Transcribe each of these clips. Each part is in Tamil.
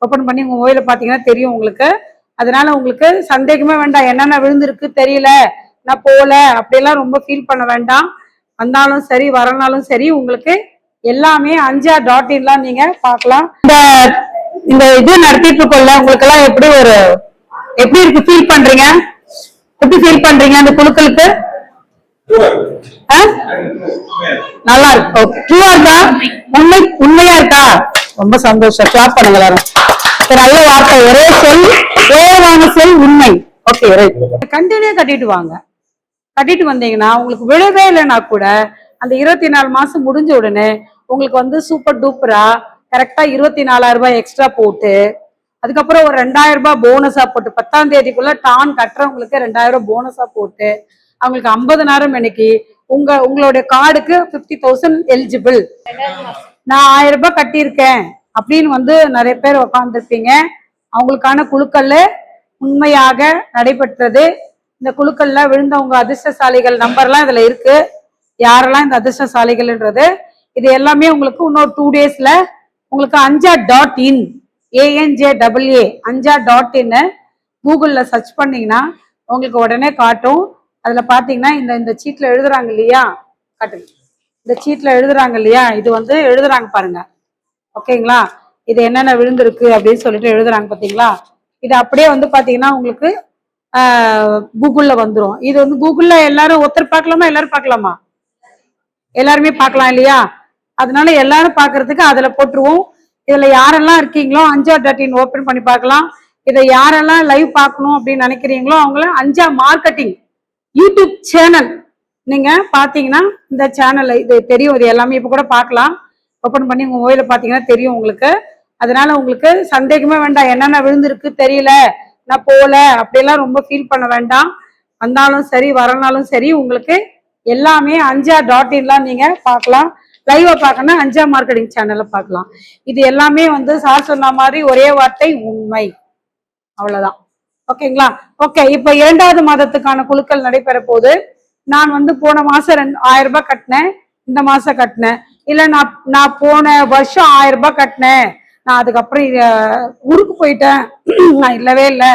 ஓப்பன் பண்ணி உங்க மொபைல பாத்தீங்கன்னா தெரியும் உங்களுக்கு. அதனால உங்களுக்கு சந்தேகமே வேண்டாம், என்னென்ன விழுந்திருக்கு தெரியல, நான் போல அப்படியெல்லாம் ரொம்ப ஃபீல் பண்ண வேண்டாம். வந்தாலும் சரி வரனாலும் சரி உங்களுக்கு எல்லாமே anjaa.in நீங்க பார்க்கலாம். இந்த இது நடத்திட்டு இருக்கோம்ல, உங்களுக்கு எல்லாம் எப்படி இருக்கு ஃபீல் பண்றீங்க? எப்படி ஃபீல் பண்றீங்க அந்த குழுக்களுக்கு? நல்லா இருக்கு. ஓகே, ட்ரூவா இருக்கா? உண்மையா இருக்கா? ரொம்ப சந்தோஷம். கிளாப் பண்ணுங்க எல்லாரும். நல்ல வார்த்தை, ஒரே சொல் உண்மை. ஓகே, கண்டினியூ கட்டிட்டு வாங்க. கட்டிட்டு வந்தீங்கன்னா உங்களுக்கு விழவே இல்லைன்னா கூட அந்த 24 மாசம் முடிஞ்ச உடனே உங்களுக்கு வந்து சூப்பர் டூப்பரா கரெக்டா 24,000 ரூபாய் எக்ஸ்ட்ரா போட்டு, அதுக்கப்புறம் ஒரு 2,000 ரூபாய் போனஸா போட்டு, 10ஆம் தேதிக்குள்ள டான் கட்டுறவங்களுக்கு 2,000 ரூபாய் போனஸா போட்டு, அவங்களுக்கு 50,000 இன்னைக்கு உங்களுடைய கார்டுக்கு 50,000 எலிஜிபிள். நான் 1000 ரூபாய் கட்டியிருக்கேன் அப்படின்னு வந்து நிறைய பேர் உட்காந்துருப்பீங்க. அவங்களுக்கான குழுக்கள்ல உண்மையாக நடைபெற்றது. இந்த குழுக்கள்ல விழுந்தவங்க அதிர்ஷ்டசாலிகள் நம்பர்லாம் இதுல இருக்கு, யாரெல்லாம் இந்த அதிர்ஷ்டசாலிகள்ன்றது. இது எல்லாமே உங்களுக்கு இன்னொரு 2 டேஸ்ல உங்களுக்கு anjaa.in anjaa.in கூகுள்ல சர்ச் பண்ணீங்கன்னா உங்களுக்கு உடனே காட்டும். அதுல பாத்தீங்கன்னா இந்த சீட்ல எழுதுறாங்க இல்லையா, காட்டுங்க. இந்த சீட்ல எழுதுறாங்க இல்லையா, இது வந்து எழுதுறாங்க பாருங்க. ஓகேங்களா, இது என்னென்ன விழுந்திருக்கு அப்படின்னு சொல்லிட்டு எழுதுறாங்க பாத்தீங்களா. இது அப்படியே வந்து பாத்தீங்கன்னா உங்களுக்கு கூகுள்ல வந்துடும். இது வந்து கூகுள்ல எல்லாரும் ஒருத்தர் பார்க்கலாமா, எல்லாரும் பார்க்கலாமா? எல்லாருமே பார்க்கலாம் இல்லையா. அதனால எல்லாரும் பாக்குறதுக்கு அதுல போட்டுருவோம். இதுல யாரெல்லாம் இருக்கீங்களோ anjaa.in ஓபன் பண்ணி பார்க்கலாம். இதை யாரெல்லாம் லைவ் பார்க்கணும் அப்படின்னு நினைக்கிறீங்களோ அவங்கள anjaa மார்க்கெட்டிங் யூடியூப் சேனல் நீங்க பாத்தீங்கன்னா இந்த சேனல் இது தெரியும். இது எல்லாமே இப்ப கூட பார்க்கலாம். ஓபன் பண்ணி உங்க மொபைல பாத்தீங்கன்னா தெரியும் உங்களுக்கு. அதனால உங்களுக்கு சந்தேகமே வேண்டாம், என்னென்ன விழுந்திருக்கு தெரியல, நான் போல அப்படியெல்லாம் ரொம்ப ஃபீல் பண்ண வேண்டாம். வந்தாலும் சரி வரனாலும் சரி உங்களுக்கு எல்லாமே anjaa.in நீங்க பார்க்கலாம். லைவா பார்க்கணும்னா anjaa மார்க்கெட்டிங் சேனல்ல பார்க்கலாம். இது எல்லாமே வந்து சார் சொன்ன மாதிரி ஒரே வார்த்தை உண்மை, அவ்வளவுதான். ஓகேங்களா. ஓகே, இப்ப 2வது மாதத்துக்கான குழுக்கள் நடைபெற போது நான் வந்து போன மாசம் 1000 ரூபாய் கட்டினேன், இந்த மாசம் கட்டினேன். இல்ல நான் போன வருஷம் 1000 ரூபாய் கட்டினேன், நான் அதுக்கப்புறம் ஊருக்கு போயிட்டேன், நான் இல்லவே இல்லை,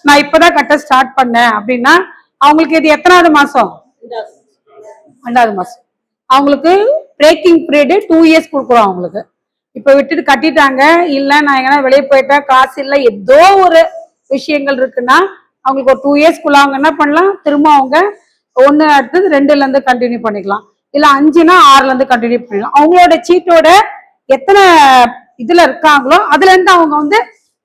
நான் இப்பதான் கட்ட ஸ்டார்ட் பண்ணேன் அப்படின்னா அவங்களுக்கு இது எத்தனாவது மாசம்? 2வது மாசம். அவங்களுக்கு பிரேக்கிங் பீரியடு 2 இயர்ஸ் கொடுக்குறோம் அவங்களுக்கு. இப்ப விட்டுட்டு கட்டிட்டாங்க, இல்ல நான் எங்கன்னா வெளியே போயிட்டேன், காசு இல்லை, ஏதோ ஒரு விஷயங்கள் இருக்குன்னா அவங்களுக்கு ஒரு 2 இயர்ஸ்க்குள்ள அவங்க என்ன பண்ணலாம், திரும்ப அவங்க 1 அடுத்தது 2ல இருந்து கண்டினியூ பண்ணிக்கலாம், இல்ல 5னா 6ல இருந்து கண்டினியூ பண்ணிக்கலாம். அவங்களோட சீட்டோட எத்தனை இதுல இருக்காங்களோ அதுல இருந்து அவங்க வந்து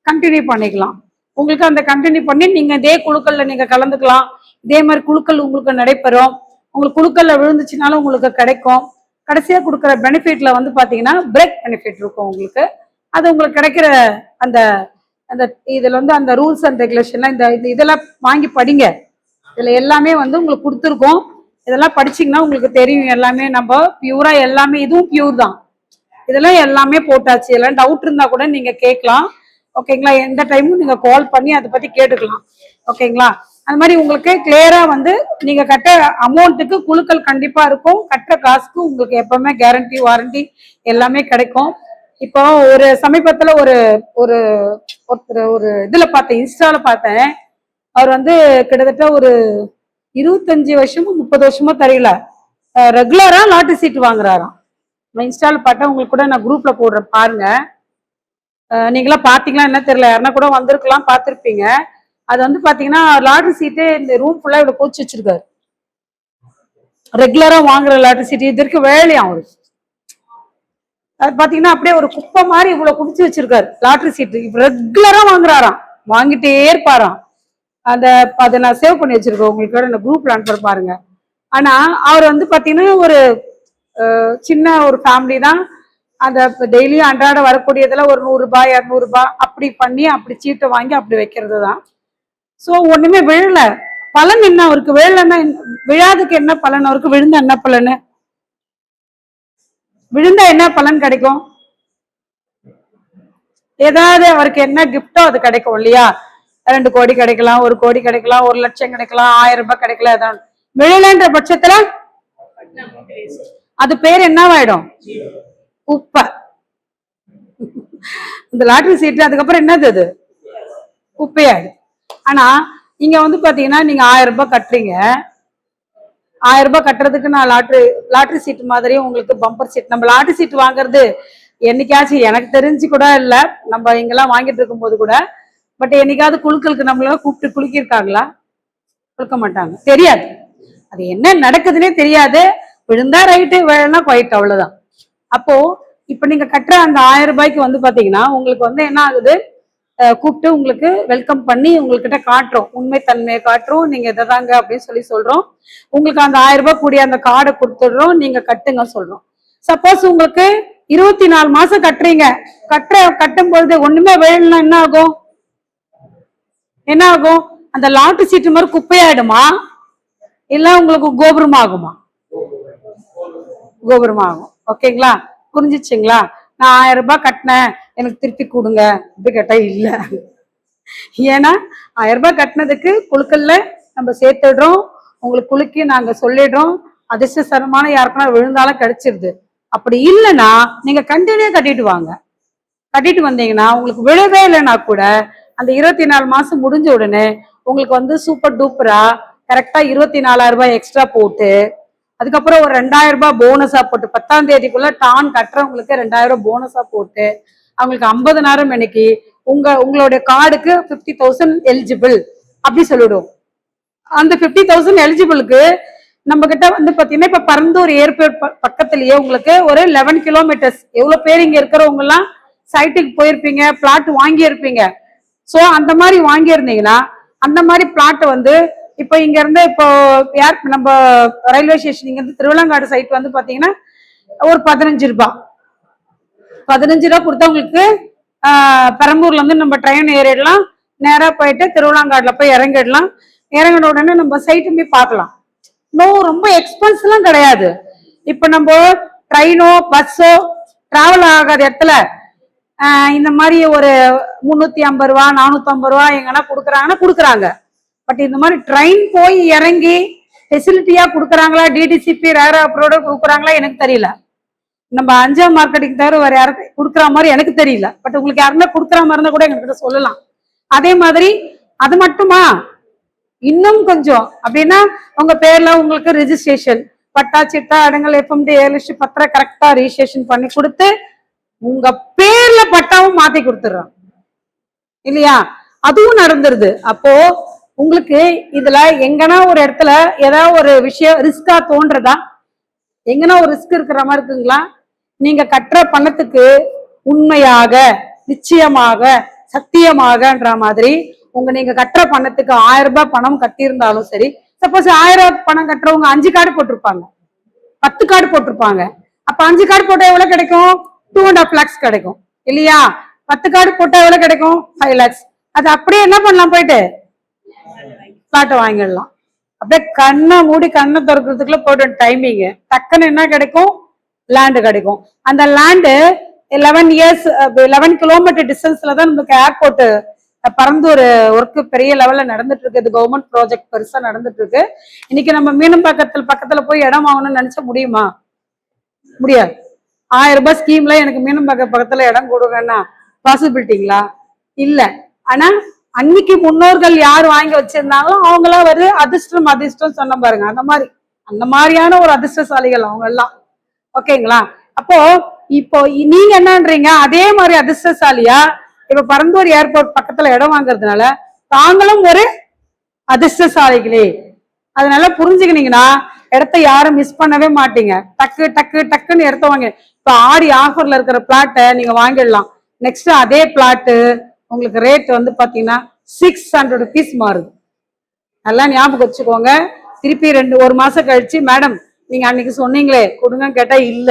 கண்டினியூ பண்ணிக்கலாம். உங்களுக்கு அந்த கண்டினியூ பண்ணி நீங்க இதே குழுக்கள்ல நீங்க கலந்துக்கலாம். இதே மாதிரி குழுக்கள் உங்களுக்கு நடைபெறும். உங்களுக்கு குழுக்கள்ல விழுந்துச்சுனாலும் உங்களுக்கு கிடைக்கும். கடைசியா கொடுக்குற பெனிஃபிட்ல வந்து பாத்தீங்கன்னா பிரேக் பெனிஃபிட் இருக்கும் உங்களுக்கு. அது உங்களுக்கு கிடைக்கிற அந்த அந்த இதுல வந்து அந்த ரூல்ஸ் அண்ட் ரெகுலேஷன்லாம் இந்த இதெல்லாம் வாங்கி படிங்க. இதுல எல்லாமே வந்து உங்களுக்கு கொடுத்துருக்கோம். இதெல்லாம் படிச்சீங்கன்னா உங்களுக்கு தெரியும். எல்லாமே நம்ம பியூரா எல்லாமே, இதுவும் பியூர் தான். இதெல்லாம் எல்லாமே போட்டாச்சு. எல்லாம் டவுட் இருந்தா கூட நீங்க கேட்கலாம். ஓகேங்களா, எந்த டைமும் நீங்க கால் பண்ணி அதை பத்தி கேட்டுக்கலாம். ஓகேங்களா, அது மாதிரி உங்களுக்கு கிளியரா வந்து நீங்க கட்ட அமௌண்ட்டுக்கு குழுக்கள் கண்டிப்பா இருக்கும். கட்டுற காசுக்கு உங்களுக்கு எப்பவுமே கேரண்டி வாரண்டி எல்லாமே கிடைக்கும். இப்போ ஒரு சமீபத்துல ஒரு ஒரு ஒருத்தர் ஒரு இதுல பார்த்தேன், இன்ஸ்டால பார்த்தேன். அவர் வந்து கிட்டத்தட்ட ஒரு 25 வருஷமோ 30 வருஷமோ தெரியல, ரெகுலரா லாட்டரி சீட் வாங்குறாராம். நான் இன்ஸ்டால பார்த்தேன், உங்களுக்கு கூட நான் குரூப்ல போடுறேன் பாருங்க. நீங்களாம் பாத்தீங்களா என்ன தெரியல, யாருன்னா கூட வந்திருக்கலாம், பார்த்துருப்பீங்க. அது வந்து பாத்தீங்கன்னா லாட்டரி சீட்டு இந்த ரூம் ஃபுல்லா இவ்வளவு கோச்சு வச்சிருக்காரு. ரெகுலரா வாங்குற லாட்டரி சீட்டு இதற்கு வேலையாம் அவரு. அது பாத்தீங்கன்னா அப்படியே ஒரு குப்பை மாதிரி இவ்வளவு குடிச்சு வச்சிருக்காரு லாட்டரி சீட்டு. இப்ப ரெகுலரா வாங்குறாராம், வாங்கிட்டே இருப்பாராம். அதை நான் சேவ் பண்ணி வச்சிருக்கேன், உங்களுக்கு இந்த குரூப்ல அனுப்புற பாருங்க. ஆனா அவர் வந்து பாத்தீங்கன்னா ஒரு சின்ன ஒரு ஃபேமிலி தான். அந்த டெய்லியும் அன்றாட வரக்கூடியதுல ஒரு 100 ரூபாய் 200 ரூபாய் அப்படி பண்ணி அப்படி சீட்டை வாங்கி அப்படி வைக்கிறது தான். ஸோ ஒண்ணுமே விழல. பலன் என்ன அவருக்கு? விழலன்னா விழாதுக்கு என்ன பலன் அவருக்கு? விழுந்தா என்ன பலன்? விழுந்தா என்ன பலன் கிடைக்கும்? ஏதாவது அவருக்கு என்ன கிஃப்டோ அது கிடைக்கும் இல்லையா? 2 கோடி கிடைக்கலாம், 1 கோடி கிடைக்கலாம், 1 லட்சம் கிடைக்கலாம், 1000 ரூபாய் கிடைக்கலாம். ஏதாவது விழலன்ற பட்சத்துல அது பேர் என்னவாயிடும்? குப்பை. இந்த லாட்டரி சீட்டு அதுக்கப்புறம் என்னது அது குப்பையாடு. ஆனா இங்க வந்து பாத்தீங்கன்னா நீங்க 1000 ரூபாய் கட்டுறீங்க. 1000 ரூபாய் கட்டுறதுக்கு நான் லாட்டரி சீட்டு மாதிரி உங்களுக்கு பம்பர் சீட். நம்ம லாட்டரி சீட் வாங்குறது என்னைக்காச்சும் எனக்கு தெரிஞ்சு கூட இல்ல, நம்ம இங்கெல்லாம் வாங்கிட்டு இருக்கும் போது கூட. பட் என்னைக்காவது குழுக்களுக்கு நம்மளால கூப்பிட்டு குலுக்கியிருக்காங்களா? குலுக்க மாட்டாங்க, தெரியாது. அது என்ன நடக்குதுன்னே தெரியாது. விழுந்தா ரைட்டு, விழனா போயிட்டு, அவ்வளவுதான். அப்போ இப்ப நீங்க கட்டுற அந்த 1000 ரூபாய்க்கு வந்து பாத்தீங்கன்னா உங்களுக்கு வந்து என்ன ஆகுது, கூப்பிட்டு உங்களுக்கு வெல்கம் பண்ணி உங்ககிட்ட காட்டுறோம், உண்மை தன்மையை காட்டுறோம், நீங்க இதைதாங்க அப்படின்னு சொல்றோம். உங்களுக்கு அந்த 1000 ரூபாய் கூடிய அந்த கார்டை கொடுத்துடுறோம், நீங்க கட்டுங்க சொல்றோம். சப்போஸ் உங்களுக்கு 24 மாசம் கட்டுறீங்க, கட்டும் பொழுது ஒண்ணுமே விழலன்னா என்ன ஆகும்? என்ன ஆகும்? அந்த லாட்டரி சீட்டு மாதிரி குப்பையாயிடுமா, இல்ல உங்களுக்கு கோபுரம் ஆகுமா? கோபுரம் ஆகும். ஓகேங்களா, புரிஞ்சிச்சுங்களா? நான் 1000 ரூபாய் கட்டினேன், எனக்கு திருப்பி கொடுங்க அப்படி கேட்டா இல்ல. ஏன்னா 1000 ரூபாய் கட்டினதுக்கு குழுக்கள்ல நம்ம சேர்த்துடுறோம், உங்களுக்கு குலுக்கி நாங்க சொல்லிடுறோம். அதிர்ஷ்டசரமான யாருக்குன்னா விழுந்தாலும் கிடைச்சிருது. அப்படி இல்லைன்னா நீங்க கண்டினியூ கட்டிட்டு வாங்க. கட்டிட்டு வந்தீங்கன்னா உங்களுக்கு விழவே இல்லைன்னா கூட அந்த 24 மாசம் முடிஞ்ச உடனே உங்களுக்கு வந்து சூப்பர் டூப்பரா கரெக்டா 24,000 ரூபாய் எக்ஸ்ட்ரா போட்டு, அதுக்கப்புறம் ஒரு 2000 ரூபாய் போனஸா போட்டு, 10ஆம் தேதிக்குள்ள டான் கட்டுறவங்களுக்கு 2000 ரூபாய் போனஸா போட்டு அவங்களுக்கு 50,000 இன்னைக்கு உங்களுடைய கார்டுக்கு 50,000 எலிஜிபிள் அப்படி சொல்லிடுவோம். அந்த 50,000 எலிஜிபிளுக்கு நம்ம கிட்ட வந்து பாத்தீங்கன்னா இப்ப பரந்தூர் ஏர்போர்ட் பக்கத்திலேயே உங்களுக்கு ஒரு 11 கிலோமீட்டர்ஸ். எவ்வளவு பேர் இங்க இருக்கிறவங்க எல்லாம் சைட்டுக்கு போயிருப்பீங்க, பிளாட் வாங்கி இருப்பீங்க. சோ அந்த மாதிரி வாங்கி இருந்தீங்கன்னா அந்த மாதிரி பிளாட் வந்து இப்ப இங்க இருந்து இப்போ நம்ம ரயில்வே ஸ்டேஷன் இங்க இருந்து திருவிழாங்காடு சைட் வந்து பாத்தீங்கன்னா ஒரு 15 ரூபாய் கொடுத்தா உங்களுக்கு பெரம்பூர்ல இருந்து நம்ம ட்ரெயின் ஏறிடலாம், நேரா போயிட்டு திருவிழாங்காடுல போய் இறங்கிடலாம். இறங்கின உடனே நம்ம சைட்டு போய் பார்க்கலாம். ரொம்ப எக்ஸ்பென்ஸ் எல்லாம் கிடையாது. இப்ப நம்ம ட்ரெயினோ பஸ்ஸோ டிராவல் ஆகாத இடத்துல இந்த மாதிரி ஒரு 350 ரூபா 450 ரூபா எங்கன்னா கொடுக்குறாங்க. பட் இந்த மாதிரி ட்ரெயின் போய் இறங்கி ஃபெசிலிட்டியா கொடுக்குறாங்களா, டிடிசிபி ரேர் அப்ரோட கொடுக்குறாங்களா எனக்கு தெரியல. நம்ம 5ஆம் மார்க்கெட்டிங் தவிர வேற யாருக்கு கொடுக்குற மாதிரி எனக்கு தெரியல. பட் உங்களுக்கு யாருன்னா கொடுக்குற மாதிரி இருந்தா கூட எங்ககிட்ட சொல்லலாம். அதே மாதிரி அது மட்டுமா, இன்னும் கொஞ்சம் அப்படின்னா உங்க பேர்ல உங்களுக்கு ரெஜிஸ்ட்ரேஷன் பட்டா சிட்டா அடங்கல் எஃப்எம்டி 7 பத்திர கரெக்டா ரெஜிஸ்ட்ரேஷன் பண்ணி கொடுத்து உங்க பேர்ல பட்டாவும் மாத்தி கொடுத்துடுறோம் இல்லையா? அதுவும் நடந்துருது. அப்போ உங்களுக்கு இதுல எங்கன்னா ஒரு இடத்துல ஏதாவது ஒரு விஷயம் ரிஸ்கா தோன்றதா? எங்கன்னா ஒரு ரிஸ்க் இருக்கிற மாதிரி இருக்குங்களா? நீங்க கட்டுற பணத்துக்கு உண்மையாக நிச்சயமாக சத்தியமாகன்ற மாதிரி நீங்க கட்டுற பணத்துக்கு 1000 ரூபாய் பணம் கட்டியிருந்தாலும் சரி, சப்போஸ் 1000 ரூபாய் பணம் கட்டுறவங்க 5 கார்டு போட்டிருப்பாங்க, 10 கார்டு போட்டிருப்பாங்க. அப்ப 5 கார்டு போட்டா எவ்வளவு கிடைக்கும்? 2.5 lakhs கிடைக்கும் இல்லையா? 10 கார்டு போட்டா எவ்வளவு கிடைக்கும்? 5 lakhs. அது அப்படியே என்ன பண்ணலாம், போயிட்டு பிளாட்டை வாங்கிடலாம். அப்படியே கண்ணை மூடி கண்ணை திறக்கிறதுக்குள்ள போய்ட்டு டைமிங் டக்குன்னு என்ன கிடைக்கும்? லேண்டு கிடைக்கும். அந்த லேண்டு 11 கிலோமீட்டர் டிஸ்டன்ஸ்ல தான் நமக்கு ஏர்போர்ட் பரந்தூர் ஒர்க் பெரிய லெவல்ல நடந்துட்டு இருக்கு. இது கவர்மெண்ட் ப்ராஜெக்ட் பெருசா நடந்துட்டு இருக்கு. இன்னைக்கு நம்ம மீனம் பக்கத்துல போய் இடம் வாங்கணும்னு நினைச்சா முடியுமா? முடியாது. 1000 ரூபாய் ஸ்கீம்ல எனக்கு மீனம் பக்கத்துல இடம் கொடுங்கன்னா பாசிபிலிட்டிங்களா? இல்ல. ஆனா அன்னைக்கு முன்னோர்கள் யார் வாங்கி வச்சிருந்தாங்களோ அவங்களாம் ஒரு அதிர்ஷ்டம் சொன்ன பாருங்க. அந்த மாதிரியான ஒரு அதிர்ஷ்டசாலிகள் அவங்க எல்லாம். ஓகேங்களா? அப்போ இப்போ நீங்க என்னன்றீங்க, அதே மாதிரி அதிர்ஷ்டசாலியா இப்ப பரந்தூர் ஏர்போர்ட் பக்கத்துல இடம் வாங்குறதுனால தாங்களும் ஒரு அதிர்ஷ்டசாலிகளே. அதனால புரிஞ்சுக்கினீங்கன்னா இடத்த யாரும் மிஸ் பண்ணவே மாட்டீங்க. டக்குன்னு இடத்த வாங்க. இப்ப ஆடி ஆஃபர்ல இருக்கிற பிளாட்டை நீங்க வாங்கிடலாம். நெக்ஸ்ட் அதே பிளாட்டு உங்களுக்கு ரேட் வந்து பாத்தீங்கன்னா 600 rupees மாறுது. நல்லா ஞாபகம் வச்சுக்கோங்க. திருப்பி 1 மாசம் கழிச்சு மேடம் நீங்க அன்னைக்கு சொன்னீங்களே கொடுங்க கேட்டா இல்ல,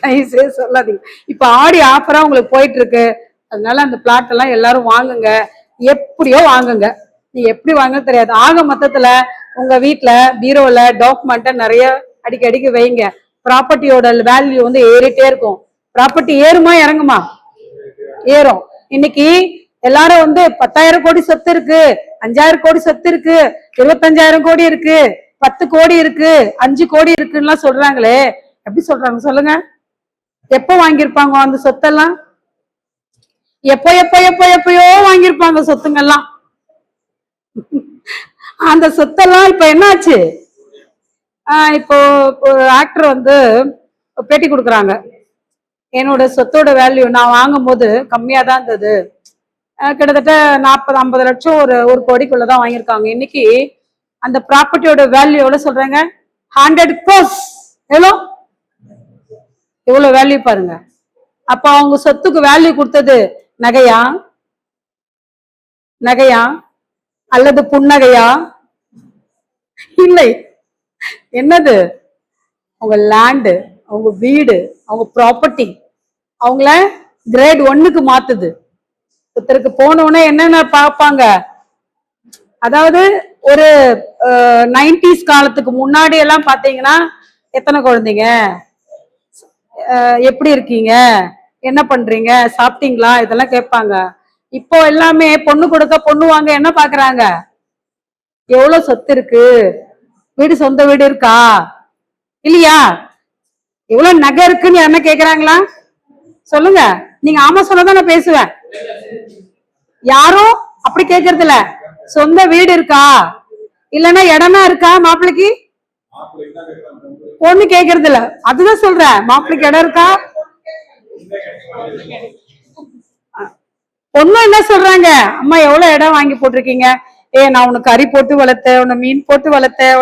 தயவுசெய்து சொல்லாதீங்க. இப்ப ஆடி ஆஃபரா உங்களுக்கு போயிட்டு இருக்கு. அதனால அந்த பிளாட் எல்லாம் எல்லாரும் வாங்குங்க, எப்படியோ வாங்குங்க. நீங்க எப்படி வாங்க தெரியாது. ஆக மொத்தத்துல உங்க வீட்டுல பீரோல டாக்குமெண்ட்டை நிறைய அடிக்கடிக்கு வைங்க. ப்ராப்பர்ட்டியோட வேல்யூ வந்து ஏறிட்டே இருக்கும். ப்ராப்பர்ட்டி ஏறுமா இறங்குமா? ஏறும். இன்னைக்கு எல்லாரும் வந்து 10,000 கோடி சொத்து இருக்கு, 5,000 கோடி சொத்து இருக்கு, 25,000 கோடி இருக்கு, 10 கோடி இருக்கு, 5 கோடி இருக்குன்னு சொல்றாங்களே, எப்படி சொல்றாங்க சொல்லுங்க? எப்ப வாங்கியிருப்பாங்க அந்த சொத்தெல்லாம்? எப்பயோ வாங்கியிருப்பாங்க சொத்துங்கெல்லாம். அந்த சொத்தெல்லாம் இப்ப என்னாச்சு? இப்போ ஆக்டர் வந்து பேட்டி கொடுக்குறாங்க, என்னோட சொத்தோட வேல்யூ நான் வாங்கும் போது கம்மியா தான் இருந்தது, கிட்டத்தட்ட 40-50 லட்சம் ஒரு கோடிக்குள்ளதான் வாங்கியிருக்காங்க. இன்னைக்கு அந்த ப்ராப்பர்ட்டியோட வேல்யூ எவ்வளவு சொல்றாங்க? 100 crores. எவ்வளவு வேல்யூ பாருங்க. அப்ப அவங்க சொத்துக்கு வேல்யூ கொடுத்தது நகையா அல்லது புன்னகையா? இல்லை. என்னது? அவங்க லேண்டு, அவங்க வீடு, அவங்க ப்ராப்பர்ட்டி அவங்கள கிரேட் 1க்கு மாத்துது. ஒருத்தருக்கு போனோடனே என்னென்ன பார்ப்பாங்க, அதாவது ஒரு 90s காலத்துக்கு முன்னாடி எல்லாம் பாத்தீங்கன்னா எத்தனை குழந்தைங்க, எப்படி இருக்கீங்க, என்ன பண்றீங்க, சாப்பிட்டீங்களா, இதெல்லாம் கேட்பாங்க. இப்போ எல்லாமே பொண்ணு கொடுக்க பொண்ணு வாங்க என்ன பாக்குறாங்க, எவ்வளவு சொத்து இருக்கு, வீடு சொந்த வீடு இருக்கா இல்லையா, எவ்வளவு நகை இருக்குன்னு என்ன கேக்குறாங்களா? சொல்லுங்க. நீங்க ஆமா சொன்னதான் நான் பேசுவேன். யாரும் அப்படி கேக்குறது இல்ல. சொந்த வீடு இருக்கா, இல்லன்னா இடமா இருக்கா மாப்பிள்ளைக்கு, பொண்ணு கேக்குறது இல்ல. அதுதான் சொல்றேன், மாப்பிள்ளைக்கு இடம் இருக்கா. பொண்ணு என்ன சொல்றாங்க, அம்மா எவ்வளவு இடம் வாங்கி போட்டிருக்கீங்க, நான் உனக்கு கறி போட்டு வளர்த்தேன், உனக்கு மீன் போட்டு வளர்த்தேன்,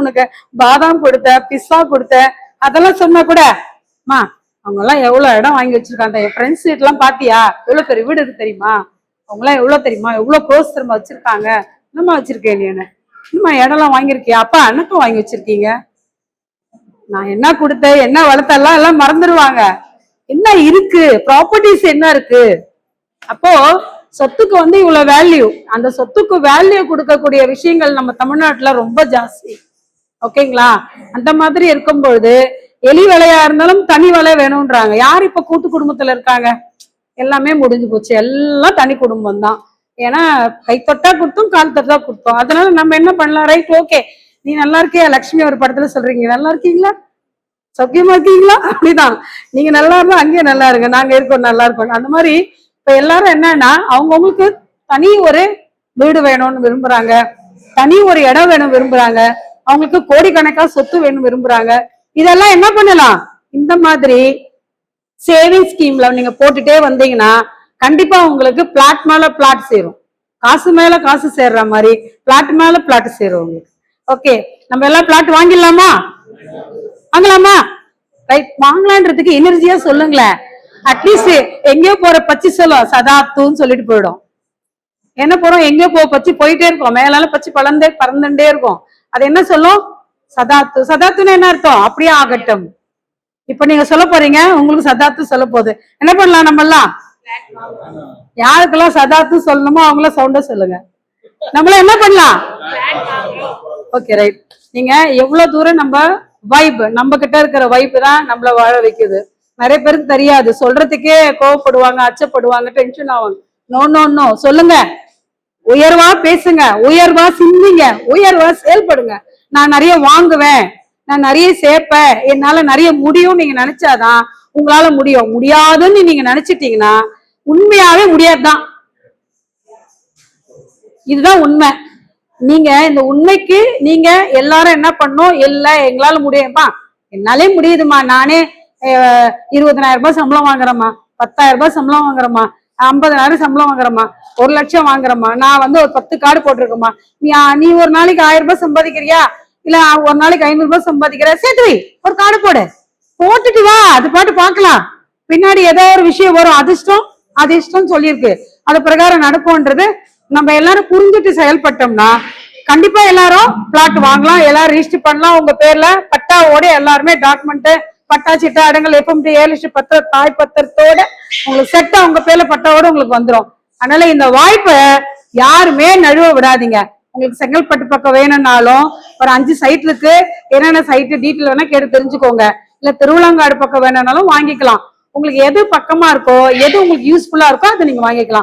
உனக்கு பாதாம் கொடுத்தேன், பிஸ்ஸா கொடுத்தேன், அதெல்லாம் சொன்னா கூட அம்மா அவங்க எல்லாம் எவ்வளவு இடம் வாங்கி வச்சிருக்காங்க, என் ஃப்ரெண்ட்ஸ் வீட்டு எல்லாம் பாத்தியா எவ்வளவு பெரிய வீடு இருக்கு தெரியுமா, அவங்க எல்லாம் எவ்வளவு தெரியுமா, எவ்வளவு க்ரோஸ் தெரியுமா வச்சிருக்காங்க, என்னம்மா வச்சிருக்கேன் நீ, என்னம்மா இடம்லாம் வாங்கியிருக்கியா, அப்பா அண்ணக்கும் வாங்கி வச்சிருக்கீங்க, நான் என்ன கொடுத்தேன் என்ன வளர்த்தெல்லாம் எல்லாம் மறந்துடுவாங்க. என்ன இருக்கு, ப்ராப்பர்ட்டிஸ் என்ன இருக்கு. அப்போ சொத்துக்கு வந்து இவ்வளவு வேல்யூ, அந்த சொத்துக்கு வேல்யூ கொடுக்கக்கூடிய விஷயங்கள் நம்ம தமிழ்நாட்டுல ரொம்ப ஜாஸ்தி. ஓகேங்களா? அந்த மாதிரி இருக்கும்பொழுது எலி வலையா இருந்தாலும் தனி வலை வேணும்ன்றாங்க. யார் இப்ப கூட்டு குடும்பத்துல இருக்காங்க? எல்லாமே முடிஞ்சு போச்சு, எல்லாம் தனி குடும்பம் தான். ஏன்னா கை தொட்டா கொடுத்தோம், கால் தொட்டா கொடுத்தோம். அதனால நம்ம என்ன பண்ணலாம், ரைட் ஓகே நீ நல்லா இருக்கியா, லட்சுமி ஒரு படத்துல சொல்றீங்க நல்லா இருக்கீங்களா, சௌக்கியமா இருக்கீங்களா, அப்படிதான். நீங்க நல்லா இருந்தா அங்கேயே நல்லா இருங்க, நாங்க இருக்கோம் நல்லா இருக்கோம். அந்த மாதிரி இப்ப எல்லாரும் என்னன்னா அவங்கவுங்களுக்கு தனி ஒரு வீடு வேணும்னு விரும்புறாங்க, தனி ஒரு இடம் வேணும் விரும்புறாங்க, அவங்களுக்கு கோடிக்கணக்கா சொத்து வேணும் விரும்புறாங்க. இதெல்லாம் என்ன பண்ணலாம், இந்த மாதிரி சேவிங் ஸ்கீம்ல நீங்க போட்டுட்டே வந்தீங்கன்னா கண்டிப்பா உங்களுக்கு பிளாட் மேல பிளாட் சேரும், காசு மேல காசு சேர்ற மாதிரி பிளாட் மேல பிளாட் சேரும் உங்களுக்கு. ஓகே, நம்ம எல்லாம் பிளாட் வாங்கிடலாமா, வாங்கலாமா? ரைட், வாங்கலான்றதுக்கு எனர்ஜியா சொல்லுங்களேன். அட்லீஸ்ட் எங்கேயோ போற பச்சி சொல்லும் சதாப்துன்னு சொல்லிட்டு போயிடும். என்ன போறோம், எங்கேயோ பச்சி போயிட்டே இருக்கும், மேலால பச்சி பறந்துட்டே இருக்கும். அது என்ன சொல்லும், சதாப்து. சதாப்துன்னு என்ன அர்த்தம், அப்படியே ஆகட்டும். இப்ப நீங்க சொல்ல போறீங்க, உங்களுக்கு சதாப்து சொல்ல போகுது. என்ன பண்ணலாம் நம்ம எல்லாம், யாருக்கெல்லாம் சதாப்து சொல்லணுமோ அவங்கள சவுண்ட சொல்லுங்க, நம்மள என்ன பண்ணலாம். Okay right. நீங்க எவ்வளவு தூரம் நம்ம வைப், நம்ம கிட்ட இருக்கிற வைப் தான் நம்மள வாழ வைக்குது. நிறைய பேருக்கு தெரியாது, சொல்றதுக்கே கோவப்படுவாங்க, அச்சப்படுவாங்க, டென்ஷன் ஆவாங்க. நோ நோ நோ, சொல்லுங்க, உயர்வா பேசுங்க, உயர்வா சிந்திங்க, உயர்வா செயல்படுங்க. நான் நிறைய வாங்குவேன், நான் நிறைய சேர்ப்பேன், என்னால நிறைய முடியும் நீங்க நினைச்சாதான் உங்களால முடியும். முடியாதுன்னு நீங்க நினைச்சிட்டீங்கன்னா உண்மையாவே முடியாதுதான். இதுதான் உண்மை. நீங்க இந்த உண்மைக்கு நீங்க எல்லாரும் என்ன பண்ணும், இல்ல எங்களால முடியுமா, என்னாலே முடியுதுமா, நானே 20,000 ரூபாய் சம்பளம் வாங்குறேம்மா, 10,000 ரூபாய் சம்பளம் வாங்குறேம்மா, 50,000 சம்பளம் வாங்குறேம்மா, 1 லட்சம் வாங்குறேம்மா, நான் வந்து ஒரு 10 கார்டு போட்டிருக்கேம்மா, நீ ஒரு நாளைக்கு 1000 ரூபாய் சம்பாதிக்கிறியா, இல்ல ஒரு நாளைக்கு 500 ரூபாய் சம்பாதிக்கிற, சேர்த்து வை, ஒரு கார்டு போட்டுட்டு வா, அது பாட்டு பாக்கலாம். பின்னாடி ஏதோ ஒரு விஷயம் வரும், அதிர்ஷ்டம் சொல்லியிருக்கு, அது பிரகாரம் நடக்கும்ன்றது நம்ம எல்லாரும் புரிஞ்சுட்டு செயல்பட்டோம்னா கண்டிப்பா எல்லாரும் பிளாட் வாங்கலாம், எல்லாரும் ரிஜிஸ்டர் பண்ணலாம். உங்க பேர்ல பட்டாவோட எல்லாருமே டாக்குமெண்ட், பட்டா சிட்டா இடங்கள் FMT 7 பத்திரம் தாய் பத்திரத்தோட உங்களுக்கு செட்டா உங்க பேர்ல பட்டாவோட உங்களுக்கு வந்துடும். அதனால இந்த வாய்ப்பை யாருமே நழுவ விடாதீங்க. உங்களுக்கு செங்கல்பட்டு பக்கம் வேணும்னாலும் ஒரு 5 சைட் இருக்கு, என்னென்ன சைட்டு டீட்டெயில் வேணா கேட்டு தெரிஞ்சுக்கோங்க. இல்ல திருவிழாங்காடு பக்கம் வேணும்னாலும் வாங்கிக்கலாம். உங்களுக்கு எது பக்கமா இருக்கோ, எது உங்களுக்கு யூஸ்ஃபுல்லா இருக்கோ அதை நீங்க வாங்கிக்கலாம்.